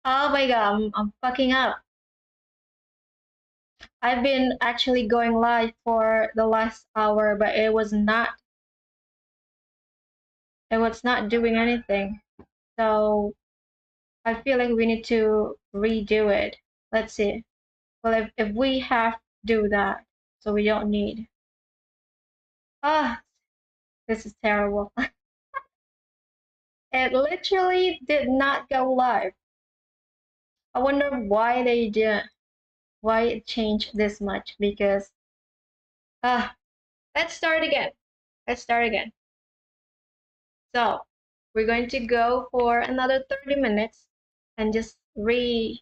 Oh my god, I'm fucking up. I've been actually going live for the last hour, but it was not doing anything. So I feel like we need to redo it. Let's see. Well, if we have to do that, so we don't need. Ah, this is terrible. It literally did not go live. I wonder why they didn't, why it changed this much because ah, let's start again. Let's start again. So we're going to go for another 30 minutes and just re-converse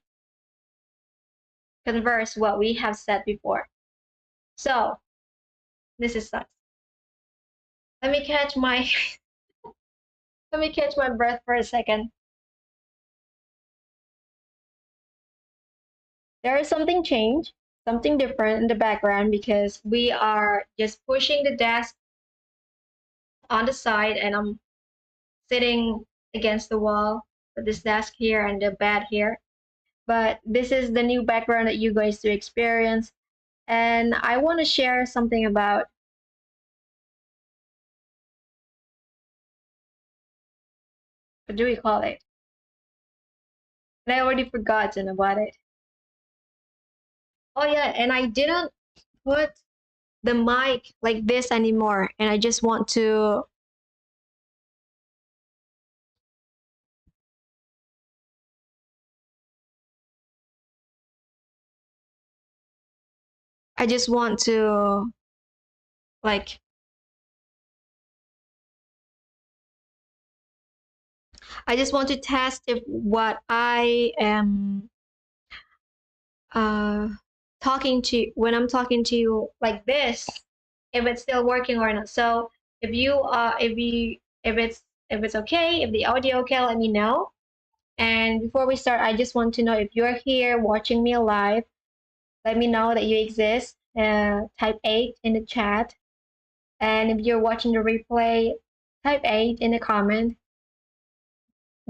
what we have said before. So this is sucks. Let me catch my let me catch my breath for a second. There is something changed, something different in the background because we are just pushing the desk on the side and I'm sitting against the wall with this desk here and the bed here. But this is the new background that you guys to experience. And I want to share something about what do we call it? And I already forgotten about it. Oh yeah, and I didn't put the mic like this anymore. And I just want to like I just want to test if what I am uh talking to when I'm talking to you like this, if it's still working or not. So if it's okay, if the audio okay, let me know. And before we start, I just want to know if you're here watching me live, let me know that you exist. Type 8 in the chat. And if you're watching the replay, type 8 in the comment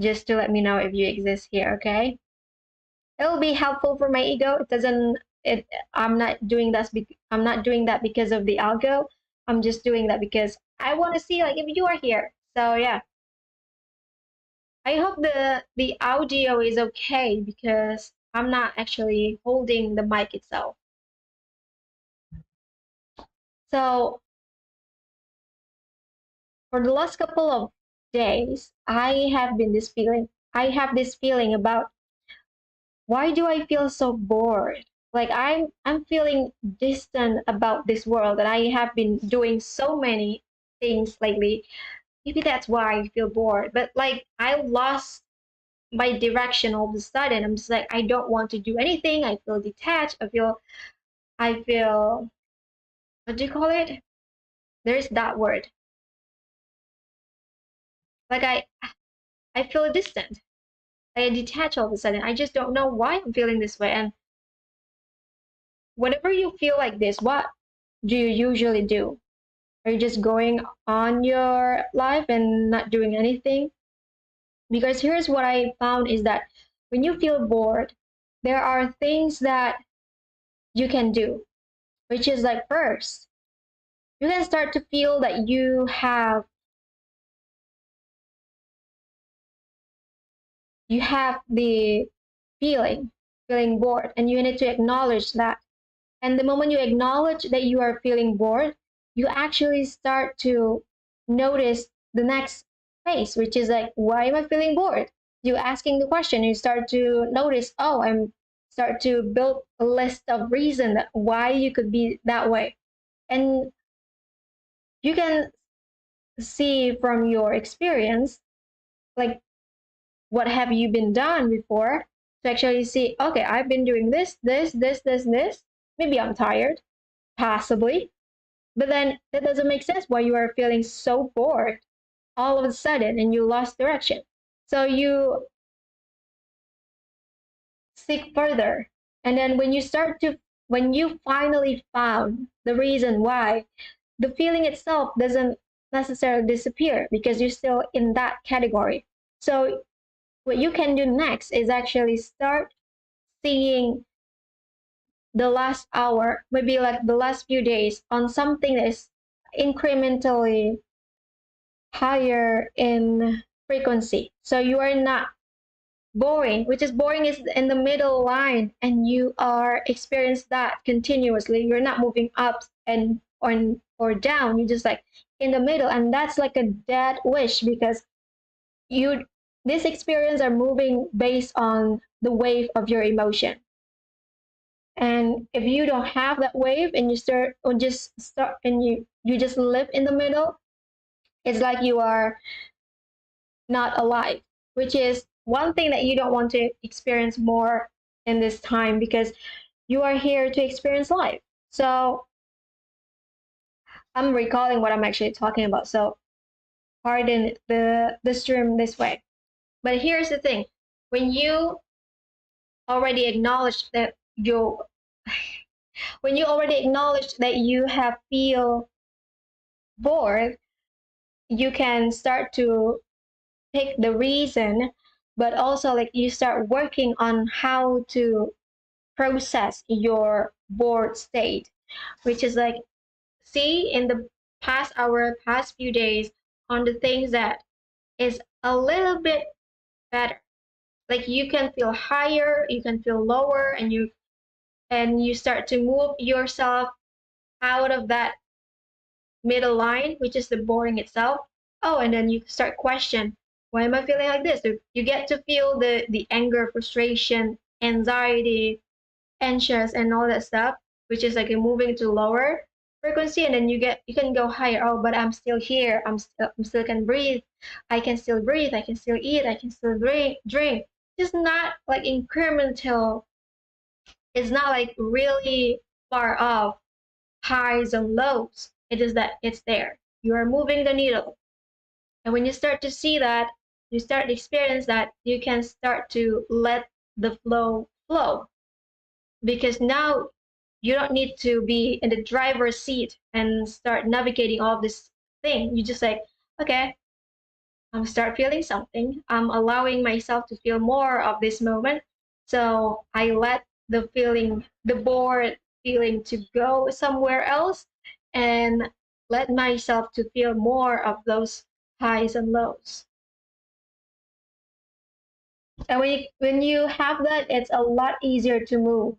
just to let me know if you exist here, okay? It'll be helpful for my ego. It doesn't it I'm not doing that because of the algo. I'm just doing that because I want to see like if you are here. So yeah. I hope the audio is okay because I'm not actually holding the mic itself. So for the last couple of days, I have this feeling about why do I feel so bored? Like I'm feeling distant about this world and I have been doing so many things lately. Maybe that's why I feel bored. But like I lost my direction all of a sudden. I'm just like I don't want to do anything. I feel detached. I feel what do you call it? There's that word. Like I feel distant. I detach all of a sudden. I just don't know why I'm feeling this way. And whenever you feel like this, what do you usually do? Are you just going on your life and not doing anything? Because here's what I found is that when you feel bored, there are things that you can do, which is like first, you can start to feel that you have the feeling bored, and you need to acknowledge that. And the moment you acknowledge that you are feeling bored, you actually start to notice the next phase, which is like, why am I feeling bored? You asking the question, you start to notice, oh, I'm start to build a list of reasons that why you could be that way. And you can see from your experience, like what have you been done before to actually see, okay, I've been doing this. Maybe I'm tired, possibly. But then that doesn't make sense why you are feeling so bored all of a sudden and you lost direction. So you seek further. And then when you finally found the reason why, the feeling itself doesn't necessarily disappear because you're still in that category. So what you can do next is actually start seeing the last hour, maybe like the last few days, on something that is incrementally higher in frequency. So you are not boring, which is boring is in the middle line, and you are experience that continuously. You're not moving up and or down. You're just like in the middle, and that's like a dead wish because you this experience are moving based on the wave of your emotion. And if you don't have that wave and you start or just start and you just live in the middle, it's like you are not alive, which is one thing that you don't want to experience more in this time because you are here to experience life. So I'm recalling what I'm actually talking about. So pardon the stream this way. But here's the thing. When you already acknowledge that you when you already acknowledge that you have feel bored, you can start to pick the reason, but also like you start working on how to process your bored state, which is like see in the past hour, past few days on the things that is a little bit better. Like you can feel higher, you can feel lower, and you start to move yourself out of that middle line, which is the boring itself. Oh, and then you start question, why am I feeling like this? So you get to feel the anger, frustration, anxiety, anxious, and all that stuff, which is like moving to lower frequency, and then you can go higher. Oh, but I'm still here. I'm still can breathe. I can still breathe. I can still eat. I can still drink. It's not like incremental. It's not like really far off highs and lows. It is that it's there. You are moving the needle. And when you start to see that, you start to experience that, you can start to let the flow. Because now you don't need to be in the driver's seat and start navigating all this thing. You just like, okay, I'm start feeling something. I'm allowing myself to feel more of this moment. So I let the feeling, the bored feeling to go somewhere else and let myself to feel more of those highs and lows. And when you have that, it's a lot easier to move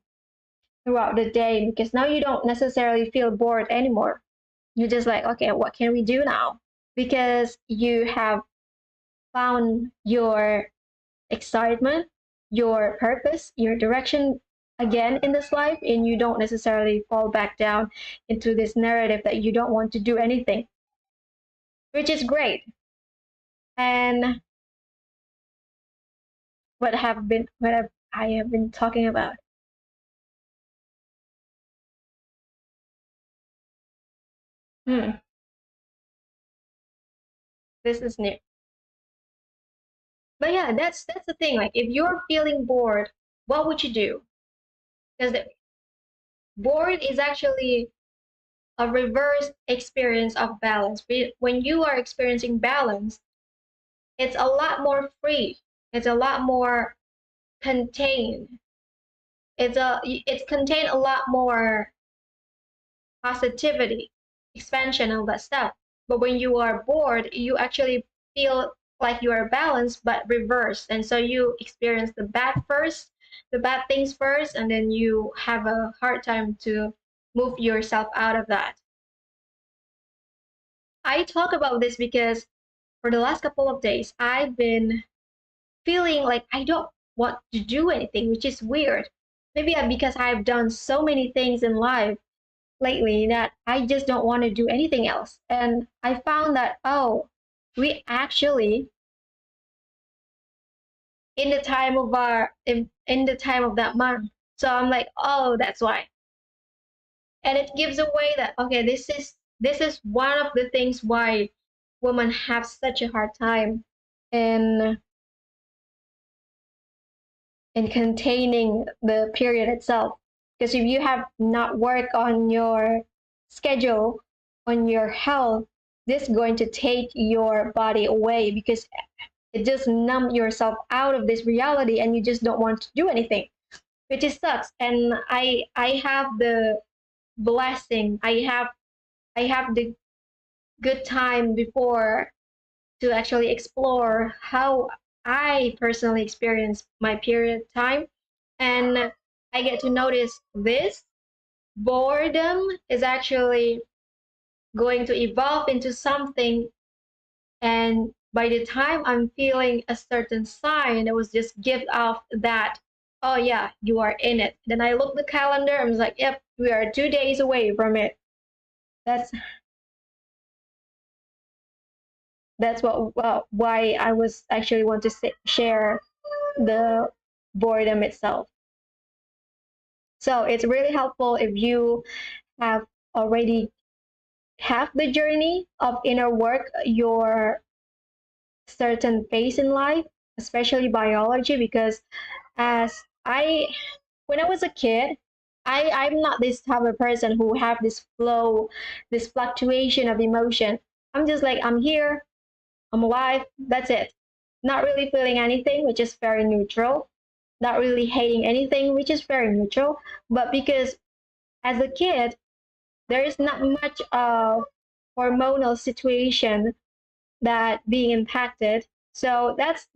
throughout the day because now you don't necessarily feel bored anymore. You're just like, okay, what can we do now? Because you have found your excitement, your purpose, your direction again in this life, and you don't necessarily fall back down into this narrative that you don't want to do anything, which is great. And I have been talking about. Hmm, this is new. But yeah, that's the thing. Like if you're feeling bored, what would you do? Because the bored is actually a reverse experience of balance. When you are experiencing balance, it's a lot more free. It's a lot more contained. It's contained a lot more positivity, expansion, all that stuff. But when you are bored, you actually feel like you are balanced but reversed. And so you experience the bad things first, and then you have a hard time to move yourself out of that. I talk about this because for the last couple of days, I've been feeling like I don't want to do anything, which is weird. Maybe because I've done so many things in life lately that I just don't want to do anything else. And I found that, oh, we actually, in the time of in the time of that month. So I'm like, oh, that's why. And it gives away that, okay, this is one of the things why women have such a hard time in containing the period itself. Because if you have not worked on your schedule, on your health, this is going to take your body away because It just numb yourself out of this reality and you just don't want to do anything, which is sucks. And I have the blessing. I have the good time before to actually explore how I personally experience my period time. And I get to notice this boredom is actually going to evolve into something. And by the time I'm feeling a certain sign, it was just give off that, oh yeah, you are in it. Then I look the calendar, I was like, yep, we are 2 days away from it. That's that's what why I was actually want to share the boredom itself. So it's really helpful if you have already have the journey of inner work, your certain phase in life, especially biology, because as I when I was a kid, I'm not this type of person who have this flow, this fluctuation of emotion. I'm just like I'm here, I'm alive, that's it. Not really feeling anything, which is very neutral. Not really hating anything, which is very neutral. But because as a kid, there is not much of hormonal situation that being impacted. So that's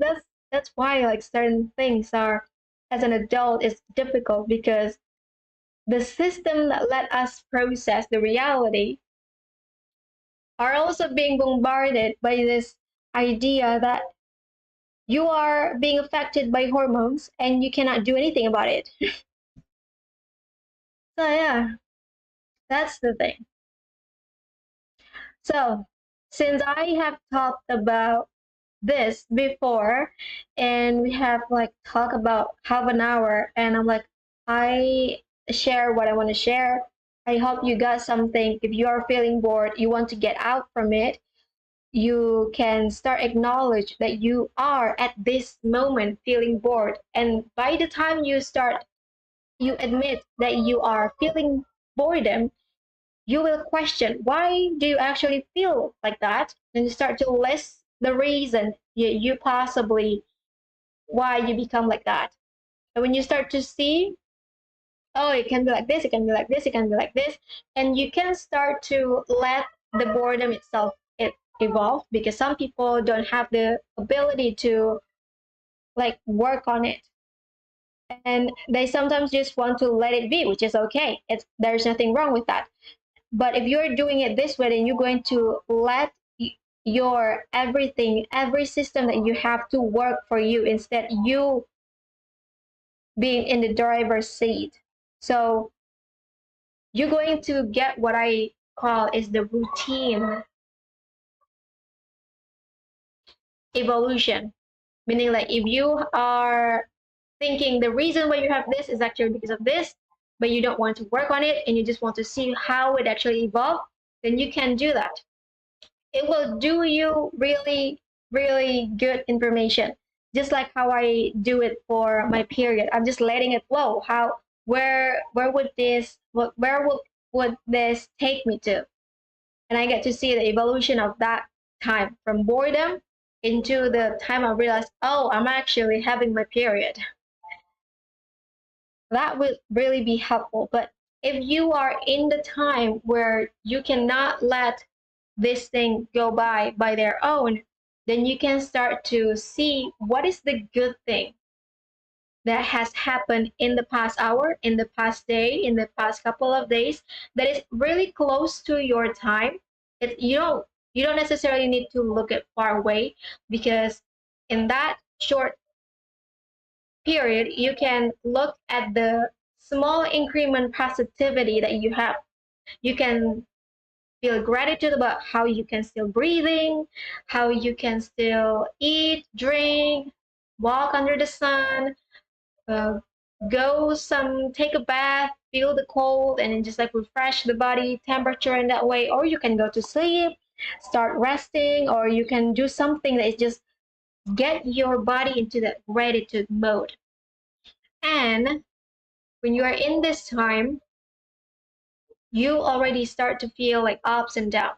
why like certain things are as an adult is difficult because the system that let us process the reality are also being bombarded by this idea that you are being affected by hormones and you cannot do anything about it. So yeah, that's the thing. So since I have talked about this before and we have like talked about half an hour and I'm like I share what I want to share. I hope you got something. If you are feeling bored, you want to get out from it, you can start acknowledge that you are at this moment feeling bored. And by the time you admit that you are feeling boredom, you will question why do you actually feel like that, and you start to list the reason you possibly why you become like that. And when you start to see, oh, it can be like this, it can be like this, it can be like this, and you can start to let the boredom itself it evolve, because some people don't have the ability to like work on it, and they sometimes just want to let it be, which is okay. It's there's nothing wrong with that. But if you're doing it this way, then you're going to let your everything, every system that you have to work for you instead you being in the driver's seat. So you're going to get what I call is the routine evolution. Meaning like if you are thinking the reason why you have this is actually because of this, but you don't want to work on it and you just want to see how it actually evolved, then you can do that. It will do you really, really good information. Just like how I do it for my period. I'm just letting it flow. How where would this where would this take me to? And I get to see the evolution of that time from boredom into the time I realized, oh, I'm actually having my period. That would really be helpful. But if you are in the time where you cannot let this thing go by their own, then you can start to see what is the good thing that has happened in the past hour, in the past day, in the past couple of days that is really close to your time. You don't necessarily need to look at far away, because in that short period you can look at the small increment positivity that you have. You can feel gratitude about how you can still breathing, how you can still eat, drink, walk under the sun, uh, go take a bath, feel the cold, and then just like refresh the body temperature in that way. Or you can go to sleep, start resting, or you can do something that is just get your body into that gratitude mode. And when you are in this time, you already start to feel like ups and downs.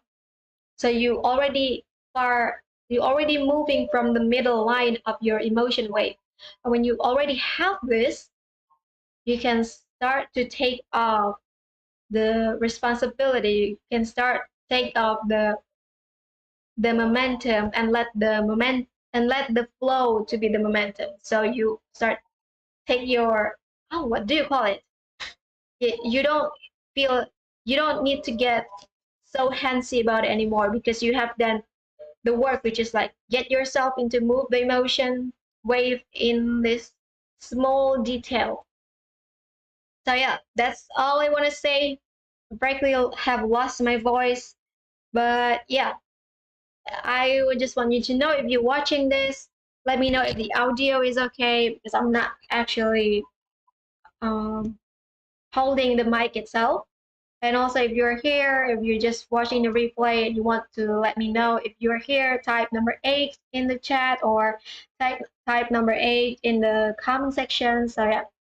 So you already are You're already moving from the middle line of your emotion wave. And when you already have this, you can start to take off the responsibility. You can start take off the momentum and let the flow to be the momentum. So you start take your, oh, what do you call it? You don't feel, you don't need to get so handsy about it anymore because you have done the work, which is like get yourself into move the emotion wave in this small detail. So yeah, that's all I want to say. I frankly have lost my voice, but yeah, I would just want you to know if you're watching this, let me know if the audio is okay because I'm not actually um, holding the mic itself. And also, if you're here, if you're just watching the replay and you want to let me know if you're here, type number 8 in the chat or type number 8 in the comment section. So yeah,